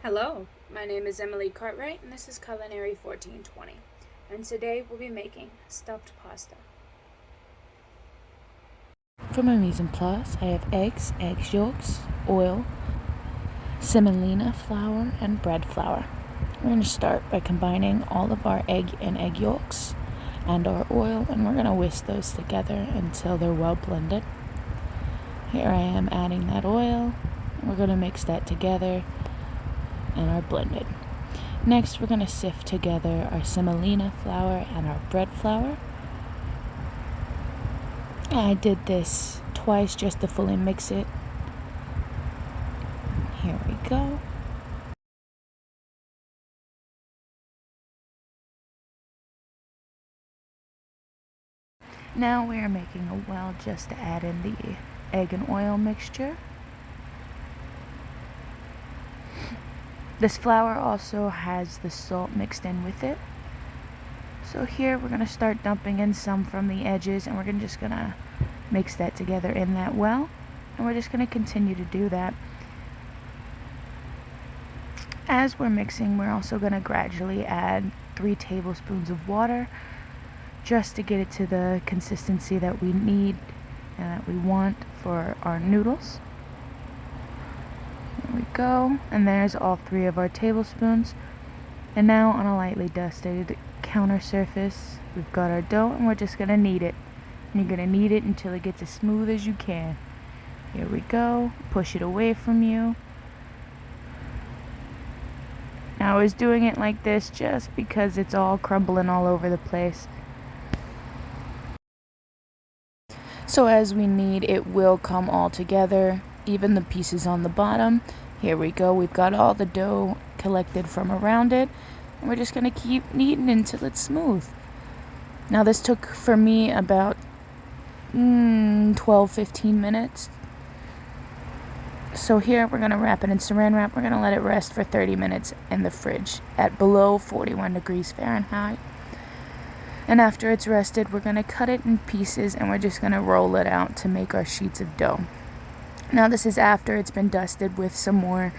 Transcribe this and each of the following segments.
Hello, my name is Emily Cartwright and this is Culinary 1420, and today we'll be making stuffed pasta. For my mise en place, I have egg yolks, oil, semolina flour, and bread flour. We're going to start by combining all of our egg and egg yolks and our oil, and we're going to whisk those together until they're well blended. Here I am adding that oil. We're going to mix that together and are blended. Next, we're going to sift together our semolina flour and our bread flour. I did this twice just to fully mix it. Here we go. Now we are making a well just to add in the egg and oil mixture. This flour also has the salt mixed in with it. So here we're going to start dumping in some from the edges, and we're just going to mix that together in that well. And we're just going to continue to do that. As we're mixing, we're also going to gradually add 3 tablespoons of water just to get it to the consistency that we need and that we want for our noodles. There we go. And there's all 3 of our tablespoons. And now on a lightly dusted counter surface, we've got our dough, and we're just going to knead it. And you're going to knead it until it gets as smooth as you can. Here we go. Push it away from you. Now I was doing it like this just because it's all crumbling all over the place. So as we knead, it will come all together, even the pieces on the bottom. Here we go. We've got all the dough collected from around it. And we're just going to keep kneading until it's smooth. Now this took for me about 12-15 minutes. So here we're going to wrap it in saran wrap. We're going to let it rest for 30 minutes in the fridge at below 41 degrees Fahrenheit. And after it's rested, we're going to cut it in pieces, and we're just going to roll it out to make our sheets of dough. Now this is after it's been dusted with some more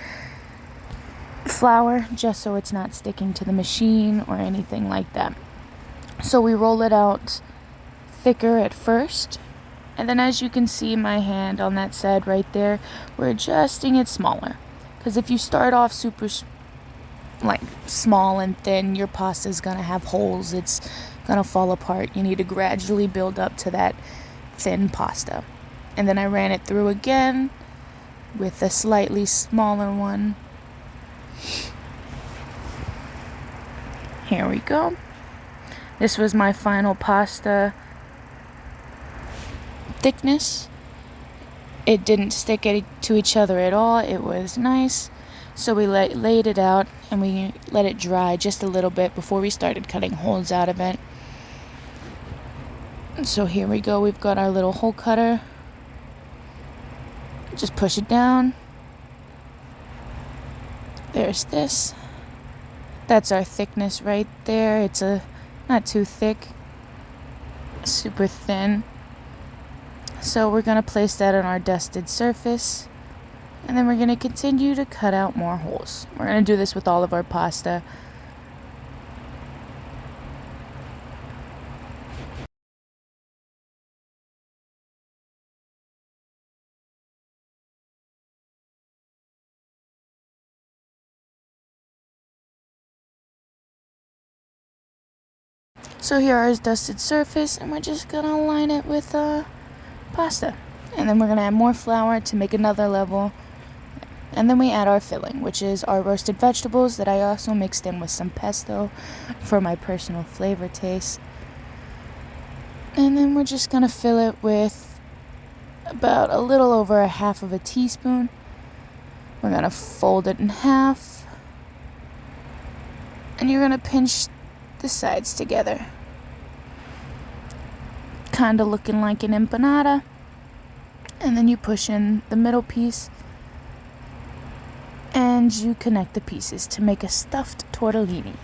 flour, just so it's not sticking to the machine or anything like that. So we roll it out thicker at first, and then as you can see my hand on that side right there, we're adjusting it smaller. Because if you start off super small and thin, your pasta is going to have holes. It's going to fall apart. You need to gradually build up to that thin pasta. And then I ran it through again with a slightly smaller one. Here we go. This was my final pasta thickness. It didn't stick to each other at all. It was nice. So we laid it out, and we let it dry just a little bit before we started cutting holes out of it. So here we go. We've got our little hole cutter. Just push it down. There's this. That's our thickness right there. It's not too thick, super thin. So we're going to place that on our dusted surface, and then we're going to continue to cut out more holes. We're going to do this with all of our pasta. So here is dusted surface, and we're just going to line it with pasta. And then we're going to add more flour to make another level. And then we add our filling, which is our roasted vegetables that I also mixed in with some pesto for my personal flavor taste. And then we're just going to fill it with about a little over a half of a teaspoon. We're going to fold it in half. And you're going to pinch the sides together. Kind of looking like an empanada. And then you push in the middle piece, and you connect the pieces to make a stuffed tortellini.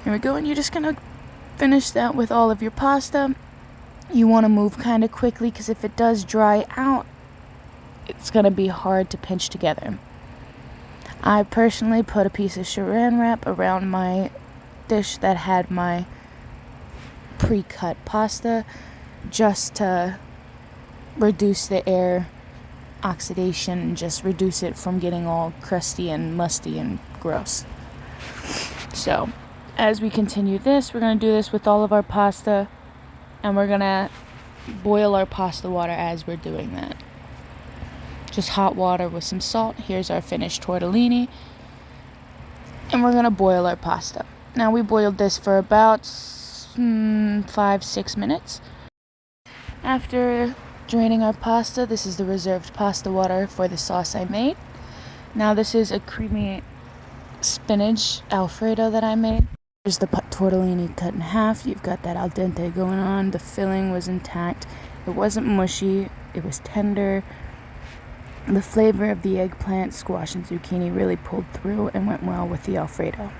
Here we go, and you're just gonna finish that with all of your pasta. You want to move kind of quickly, because if it does dry out, it's going to be hard to pinch together. I personally put a piece of saran wrap around my dish that had my pre-cut pasta just to reduce the air oxidation and just reduce it from getting all crusty and musty and gross. So, as we continue this, we're going to do this with all of our pasta, and we're going to boil our pasta water as we're doing that. Just hot water with some salt. Here's our finished tortellini. And we're going to boil our pasta. Now, we boiled this for about 5-6 minutes. After draining our pasta, this is the reserved pasta water for the sauce I made. Now, this is a creamy spinach Alfredo that I made. Here's the tortellini cut in half. You've got that al dente going on. The filling was intact. It wasn't mushy. It was tender. The flavor of the eggplant, squash, and zucchini really pulled through and went well with the Alfredo.